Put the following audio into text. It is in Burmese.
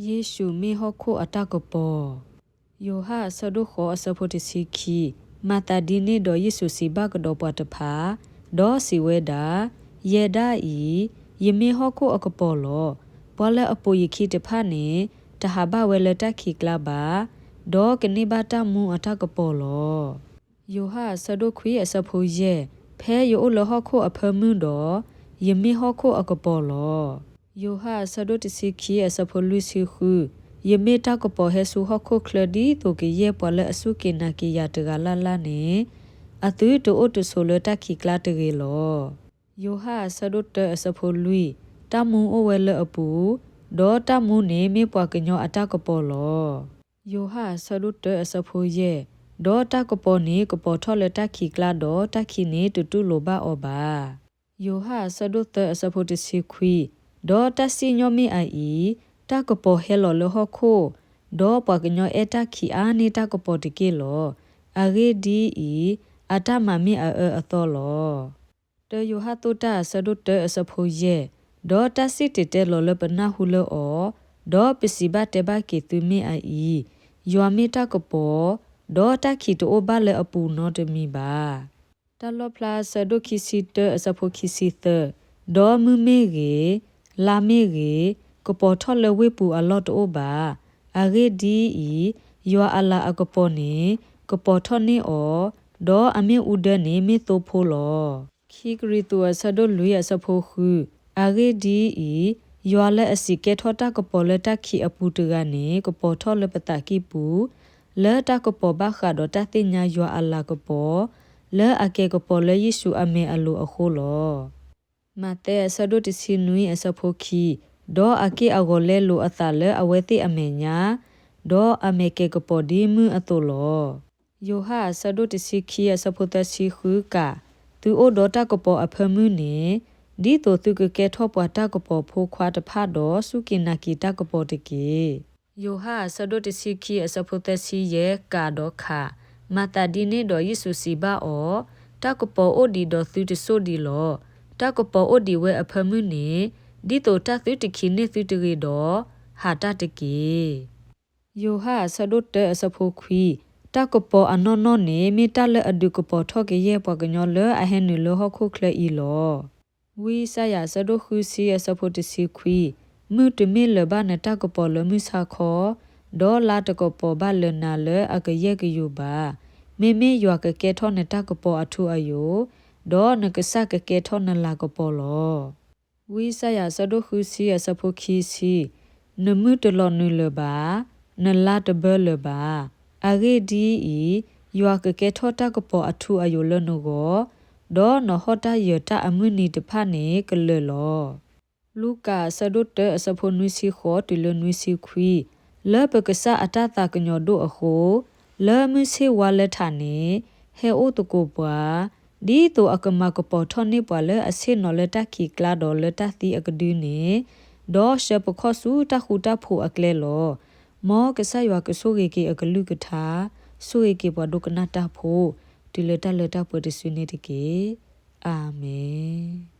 ယေရှုမေဟခိုအတကပေါ်ယောဟာဆဒုခောအစဖို့တစီခီမာတာဒီနေတော်ယေရှုစီဘကတော့ပတ်တဖာဒေါ်စီဝဲတာယေဒါဤယမေဟခိုအကပေါ်လောပေါ်လက်အပူယခိတဖာနေတဟာဘဝဲလတခိကလာပါဒေါ်ကနေဘာတမူအတကပေါ်လောယောဟာဆဒုခွေအစဖို့ရဲ့ဖဲယောလဟခိုအဖမှုတော်ယမေဟခိုအကပေါ်လောယောဟာဆဒုတစီခီအစဖို့လူစီခုယမေတကပေါ်ဟဲဆူဟခုခလဒီတိုကေယေပေါ်လက်အစုကေနာကေယတကလာလာနေအတူတိုအိုတဆိုလတခိကလာတကေလောယောဟာဆဒုတအစဖို့လူတမုံအဝဲလအပူဒေါ်တမုံနေမေပွားကညောအတကပေါ်လောယောဟာဆဒုတအစဖို့ရဲ့ဒေါ်တကပေါ်နေကပေါ်ထော်လတခိကလာဒေါ်တခိနေတူတူလိုပါအောပါယောဟာဆဒုတအစဖို့တစီခွီဒေါ်တစီညောမီအိုင်တကပေါ်ဟဲလောလဟခိုဒေါ်ပကညောအတခိအာနေတကပေါ်တကေလောအဂေဒီဤအတမမီအသောလောတေယောဟာတုတဆဒုတအစဖိုယေဒေါ်တစီတေလောလပနာဟုလောဒေါ်ပစီဘတေဘကေသူမီအိုင်ယောမီတကပေါ်ဒေါ်တခိတိုဘလအပူနောတမီပါတလောပလာဆဒုခိစီတအစဖိုခိစီသဒေါ်မူမေရေလာမေရေကပေါ်ထော်လဝေပူအလော့တိုဘာအဂေဒီဤယောအလာအကပေါ်နေကပေါ်ထော်နေအောဒေါ်အမေဥဒနေမေတိုဖိုလောခိဂရီတူအဆဒိုလူရစဖိုခုအဂေဒီဤယောလက်အစီကေထော်တာကပေါ်လက်တခိအပူတကနေကပေါ်ထော်လပတကိပူလဲတကပေါ်ဘခါဒေါ်တသိညာယောအလာကပေါ်လဲအကေကပေါ်လဲယေရှုအမေအလိုအခုလောမတဲဆဒိုတစီနွီအစဖိုခီဒေါ်အကေအဂိုလဲလိုအသလဲအဝဲတိအမေညာဒေါ်အမေကေကပေါ်ဒီမူအတူလောယောဟာဆဒုတစီခီအစဖိုတစီခူကာသူအိုဒေါ်တကပေါ်အဖမှုနေဒီတိုသူကကေထောပွားတကပေါ်ဖိုခွာတဖာတော်စုကိနာကီတကပေါ်တကေယောဟာဆဒုတစီခီအစဖိုတစီယေကာဒေါခာမာတာဒီနေဒေါ်ယေဆုစီဘာအောတကပေါ်အိုဒီဒေါ်သူတဆိုဒီလောတကပေါ်အိုဒီဝဲအဖမှုနေဒီတိုတသုတခိနေသုတရီတော့ဟာတတကေယောဟာဆဒုတအစဖိုခွီတကပေါ်အနော်နော်နေမိတလက်အဒုကပေါ်ထော့ကေရဲ့ပကညောလအဟဲနုလဟခုခလီလောဝီဆယာဆဒုခုစီအစဖိုတစီခွီမုတမေလဘနတကပေါ်လမှုစာခောဒေါ်လာတကပေါ်ဘလနာလအကရဲ့ကယူပါမေမေယွာကကေထောနတကပေါ်အထူအယိုဒေါ်နကဆကကေထောနလာကပေါ်လောဝိဆယာဆဒုခုစီအစဖိုခီစီနမှုတလောနုလဘာနလာတဘလဘာအဂေဒီဤယွာကကေထောတကပေါ်အထူအယိုလနုကိုဒေါ်နဟောတယတအမှုနီတဖာနေကလလောလူကာဆဒုတအစဖိုနွီစီခောတလနွီစီခွီလပကဆာအတတာကညောဒုအခုလမှုစီဝါလက်ထာနေဟဲအိုတကိုပွားဒီတိုအကမကပေါ်ထောနေပွာလအစစ်နော်လက်တခိကလာဒေါ်လက်တသီအကဒူနေဒေါ်ရှပခောဆူတခုတဖို့အကလဲလောမောကဆယွာကဆိုကေကေအကလူကထာဆိုကေပွားဒုကနာတဖို့ဒီလက်တပွေတဆွေနေတကေအာမင်